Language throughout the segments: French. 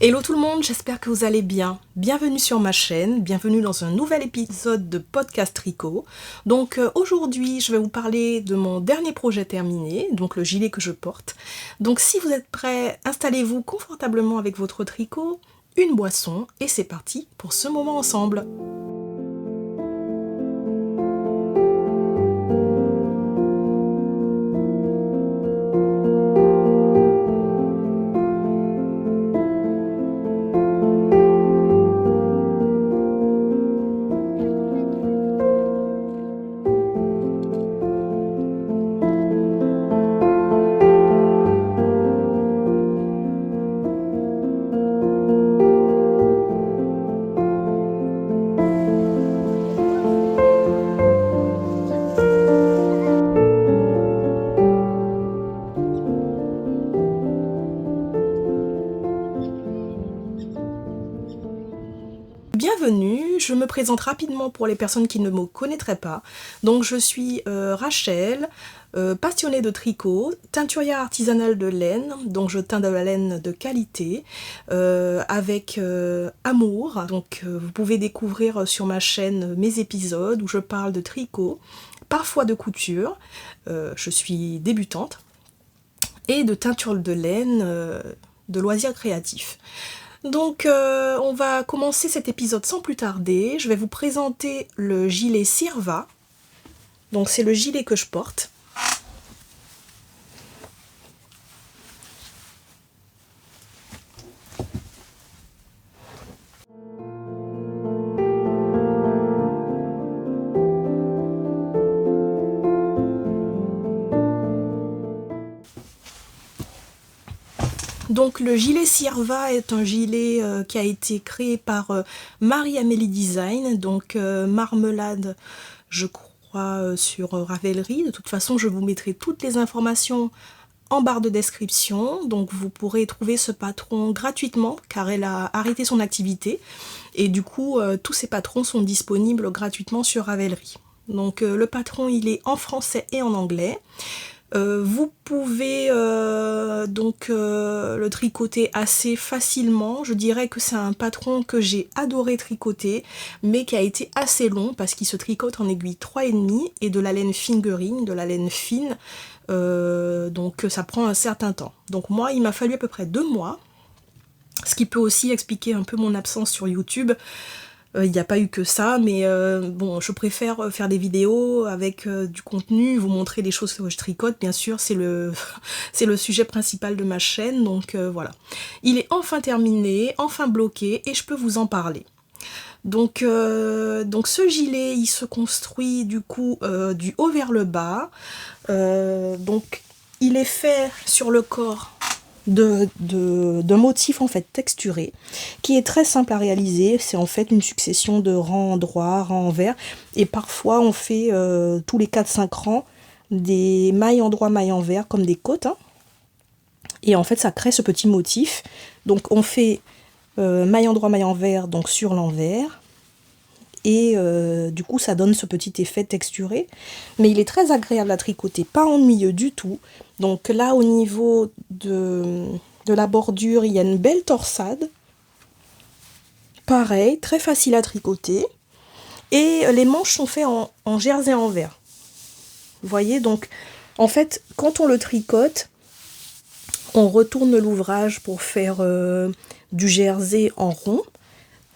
Hello tout le monde, j'espère que vous allez bien. Bienvenue sur ma chaîne, bienvenue dans un nouvel épisode de Podcast Tricot. Donc aujourd'hui, je vais vous parler de mon dernier projet terminé, donc le gilet que je porte. Donc si vous êtes prêts, installez-vous confortablement avec votre tricot, une boisson et c'est parti pour ce moment ensemble. Bienvenue, je me présente rapidement pour les personnes qui ne me connaîtraient pas. Donc je suis Rachel, passionnée de tricot, teinturière artisanale de laine, donc je teins de la laine de qualité, avec amour. Donc vous pouvez découvrir sur ma chaîne mes épisodes où je parle de tricot, parfois de couture, je suis débutante, et de teinture de laine, de loisirs créatifs. Donc on va commencer cet épisode sans plus tarder. Je vais vous présenter le gilet Sirva. Donc c'est le gilet que je porte. Donc le gilet Sirva est un gilet qui a été créé par Marie-Amélie Design, donc marmelade, je crois, sur Ravelry. De toute façon, je vous mettrai toutes les informations en barre de description, donc vous pourrez trouver ce patron gratuitement car elle a arrêté son activité et du coup tous ces patrons sont disponibles gratuitement sur Ravelry. Donc le patron il est en français et en anglais. Vous pouvez le tricoter assez facilement. Je dirais que c'est un patron que j'ai adoré tricoter, mais qui a été assez long parce qu'il se tricote en aiguille 3,5 et de la laine fingering, de la laine fine. Donc ça prend un certain temps. Donc moi, il m'a fallu à peu près 2 mois, ce qui peut aussi expliquer un peu mon absence sur YouTube. Il n'y a pas eu que ça, mais bon, je préfère faire des vidéos avec du contenu, vous montrer les choses que je tricote, bien sûr, c'est le, c'est le sujet principal de ma chaîne, donc voilà. Il est enfin terminé, enfin bloqué, et je peux vous en parler. Donc ce gilet, il se construit du coup du haut vers le bas, donc il est fait sur le corps de motifs en fait texturés qui est très simple à réaliser. C'est en fait une succession de rangs droits, rangs envers et parfois on fait tous les 4-5 rangs des mailles endroit, mailles envers comme des côtes hein. Et en fait ça crée ce petit motif. Donc on fait maille endroit, maille envers donc sur l'envers et du coup ça donne ce petit effet texturé, mais il est très agréable à tricoter, pas ennuyeux du tout. Donc là au niveau de la bordure il y a une belle torsade, pareil, très facile à tricoter, et les manches sont faites en jersey envers. Vous voyez, donc en fait quand on le tricote, on retourne l'ouvrage pour faire du jersey en rond,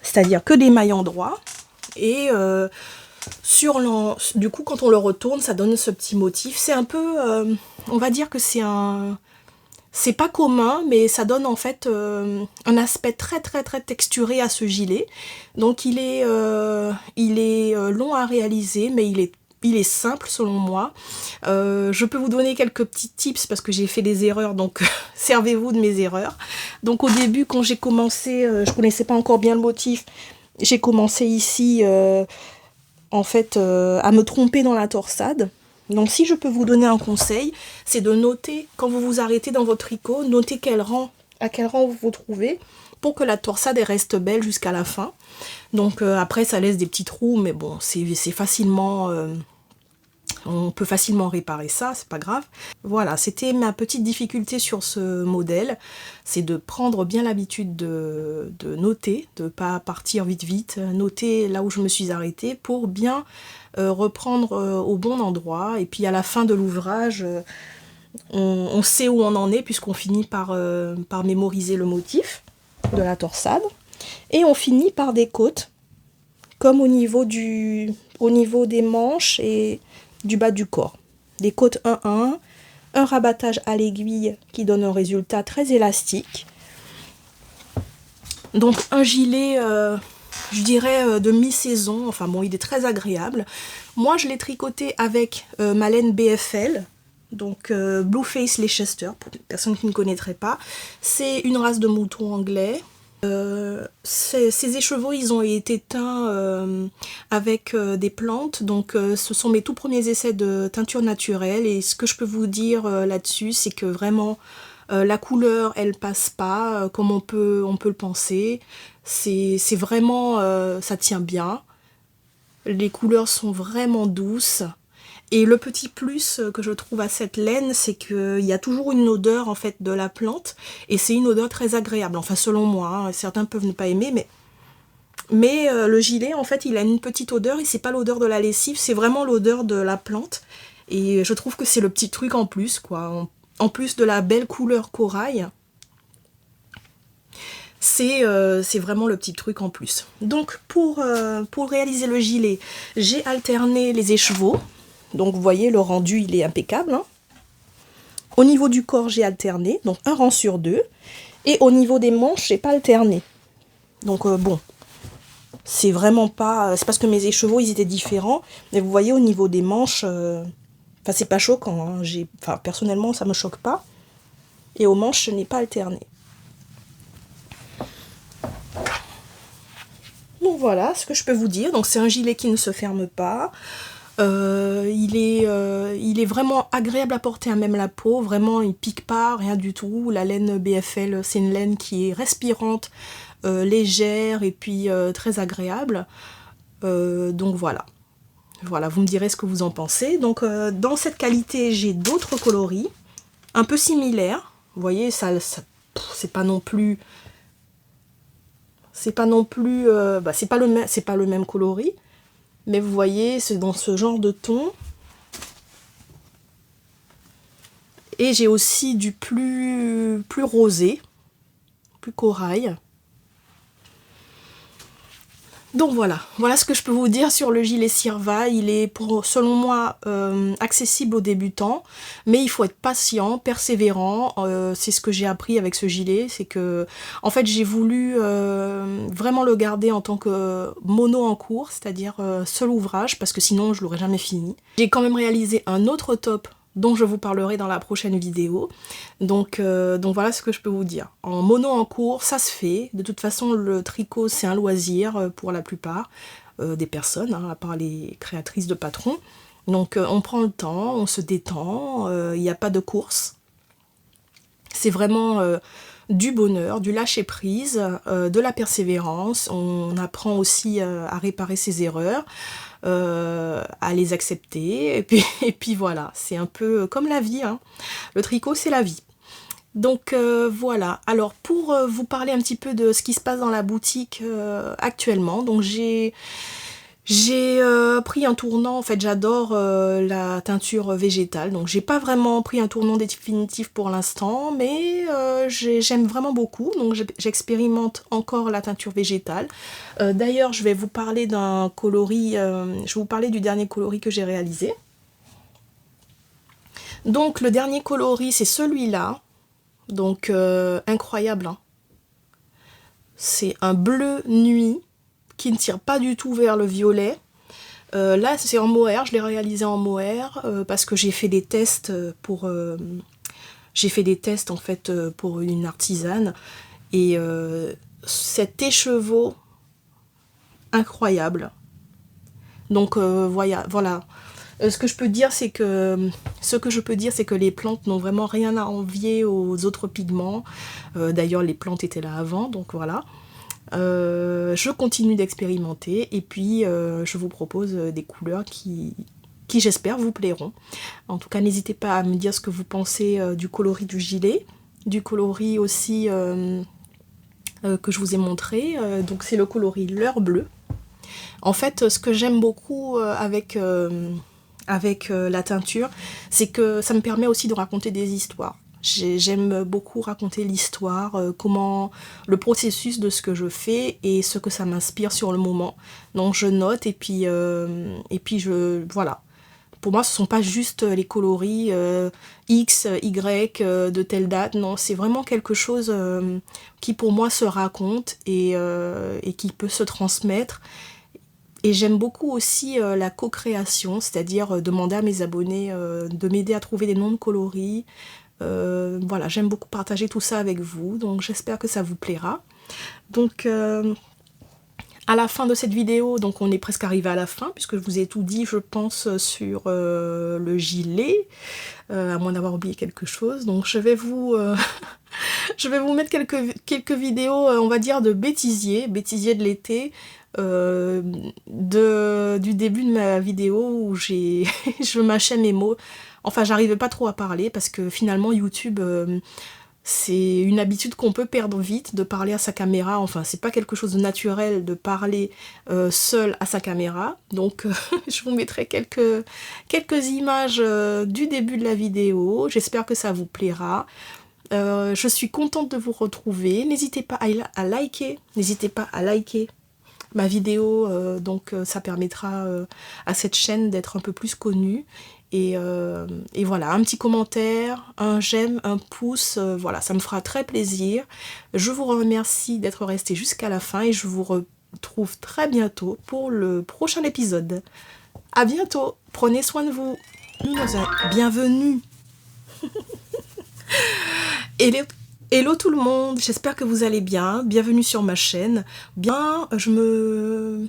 c'est-à-dire que des mailles endroit. Et du coup quand on le retourne ça donne ce petit motif, c'est un peu on va dire que c'est pas commun mais ça donne en fait un aspect très très très texturé à ce gilet. Donc il est long à réaliser mais il est simple selon moi. Je peux vous donner quelques petits tips parce que j'ai fait des erreurs, donc servez-vous de mes erreurs. Donc au début quand j'ai commencé, je connaissais pas encore bien le motif. J'ai commencé ici en fait à me tromper dans la torsade. Donc si je peux vous donner un conseil, c'est de noter quand vous vous arrêtez dans votre tricot, notez à quel rang vous vous trouvez pour que la torsade elle reste belle jusqu'à la fin. Donc après ça laisse des petits trous mais bon c'est facilement On peut facilement réparer ça, c'est pas grave. Voilà, c'était ma petite difficulté sur ce modèle, c'est de prendre bien l'habitude de noter, de pas partir vite, noter là où je me suis arrêtée pour bien reprendre au bon endroit. Et puis à la fin de l'ouvrage, on sait où on en est puisqu'on finit par mémoriser le motif de la torsade. Et on finit par des côtes, comme au niveau des manches et du bas du corps. Des côtes 1-1, un rabattage à l'aiguille qui donne un résultat très élastique. Donc un gilet, je dirais, de mi-saison, enfin bon, il est très agréable. Moi, je l'ai tricoté avec ma laine BFL, donc Blueface Leicester, pour les personnes qui ne connaîtraient pas. C'est une race de mouton anglais. Ces écheveaux, ils ont été teints avec des plantes, donc ce sont mes tout premiers essais de teinture naturelle, et ce que je peux vous dire là-dessus, c'est que vraiment la couleur, elle passe pas comme on peut le penser. C'est vraiment, ça tient bien, les couleurs sont vraiment douces. Et le petit plus que je trouve à cette laine, c'est qu'il y a toujours une odeur en fait de la plante, et c'est une odeur très agréable, enfin selon moi, hein. Certains peuvent ne pas aimer, mais le gilet en fait il a une petite odeur, et c'est pas l'odeur de la lessive, c'est vraiment l'odeur de la plante, et je trouve que c'est le petit truc en plus, quoi. En plus de la belle couleur corail, c'est vraiment le petit truc en plus. Donc pour réaliser le gilet, j'ai alterné les écheveaux. Donc vous voyez, le rendu, il est impeccable, hein. Au niveau du corps, j'ai alterné, donc un rang sur deux. Et au niveau des manches, j'ai pas alterné. Donc bon, c'est vraiment pas... C'est parce que mes écheveaux, ils étaient différents. Mais vous voyez, au niveau des manches, enfin, c'est pas choquant, hein. Enfin, personnellement, ça me choque pas. Et aux manches, je n'ai pas alterné. Donc voilà ce que je peux vous dire. Donc c'est un gilet qui ne se ferme pas. Il est vraiment agréable à porter à même la peau, vraiment il pique pas, rien du tout. La laine BFL, c'est une laine qui est respirante, légère et puis très agréable. Donc voilà. Voilà, vous me direz ce que vous en pensez. Donc dans cette qualité, j'ai d'autres coloris, un peu similaires. Vous voyez, c'est pas non plus... c'est pas le même coloris. Mais vous voyez, c'est dans ce genre de ton. Et j'ai aussi du plus rosé, plus corail. Donc voilà ce que je peux vous dire sur le gilet Sirva. Il est, selon moi, accessible aux débutants, mais il faut être patient, persévérant. C'est ce que j'ai appris avec ce gilet, c'est que, en fait, j'ai voulu vraiment le garder en tant que mono en cours, c'est-à-dire seul ouvrage, parce que sinon je l'aurais jamais fini. J'ai quand même réalisé un autre top dont je vous parlerai dans la prochaine vidéo. Donc voilà ce que je peux vous dire. En mono en cours, ça se fait. De toute façon, le tricot, c'est un loisir pour la plupart des personnes, hein, à part les créatrices de patrons. Donc on prend le temps, on se détend, il n'y a pas de course. C'est vraiment du bonheur, du lâcher-prise, de la persévérance. On apprend aussi à réparer ses erreurs, à les accepter, et puis voilà, c'est un peu comme la vie, hein. Le tricot, c'est la vie. Donc voilà, alors pour vous parler un petit peu de ce qui se passe dans la boutique actuellement, donc j'ai pris un tournant, en fait j'adore la teinture végétale, donc j'ai pas vraiment pris un tournant définitif pour l'instant, mais j'aime vraiment beaucoup, donc j'expérimente encore la teinture végétale. D'ailleurs je vais vous parler d'un coloris, je vais vous parler du dernier coloris que j'ai réalisé. Donc le dernier coloris c'est celui-là, donc incroyable, hein. C'est un bleu nuit qui ne tire pas du tout vers le violet. Là c'est en mohair, je l'ai réalisé en mohair parce que j'ai fait des tests pour en fait pour une artisane, et cet écheveau incroyable. Donc voilà. Ce que je peux dire, c'est que les plantes n'ont vraiment rien à envier aux autres pigments. D'ailleurs, les plantes étaient là avant, donc voilà. Je continue d'expérimenter, et puis je vous propose des couleurs qui qui j'espère vous plairont. En tout cas, n'hésitez pas à me dire ce que vous pensez du coloris du gilet, du coloris aussi que je vous ai montré. Donc c'est le coloris L'Heure Bleue. En fait, ce que j'aime beaucoup avec la teinture, c'est que ça me permet aussi de raconter des histoires. J'aime beaucoup raconter l'histoire, comment le processus de ce que je fais et ce que ça m'inspire sur le moment. Donc je note et puis voilà. Pour moi, ce ne sont pas juste les coloris X, Y de telle date. Non, c'est vraiment quelque chose qui pour moi se raconte et qui peut se transmettre. Et j'aime beaucoup aussi la co-création, c'est-à-dire demander à mes abonnés de m'aider à trouver des noms de coloris. Voilà, j'aime beaucoup partager tout ça avec vous, donc j'espère que ça vous plaira. Donc à la fin de cette vidéo, donc on est presque arrivé à la fin, puisque je vous ai tout dit, je pense, sur le gilet, à moins d'avoir oublié quelque chose. Donc je vais vous mettre quelques vidéos, on va dire, de bêtisier de l'été, du début de ma vidéo où je mâchais mes mots. Enfin, j'arrivais pas trop à parler parce que finalement YouTube, c'est une habitude qu'on peut perdre vite de parler à sa caméra. Enfin, c'est pas quelque chose de naturel de parler seul à sa caméra. Donc, je vous mettrai quelques images du début de la vidéo. J'espère que ça vous plaira. Je suis contente de vous retrouver. N'hésitez pas à liker. N'hésitez pas à liker ma vidéo. Donc, ça permettra à cette chaîne d'être un peu plus connue. Et voilà, un petit commentaire, un j'aime, un pouce, voilà, ça me fera très plaisir. Je vous remercie d'être resté jusqu'à la fin et je vous retrouve très bientôt pour le prochain épisode. À bientôt, prenez soin de vous. Bienvenue. Hello tout le monde, j'espère que vous allez bien. Bienvenue sur ma chaîne. Bien, je me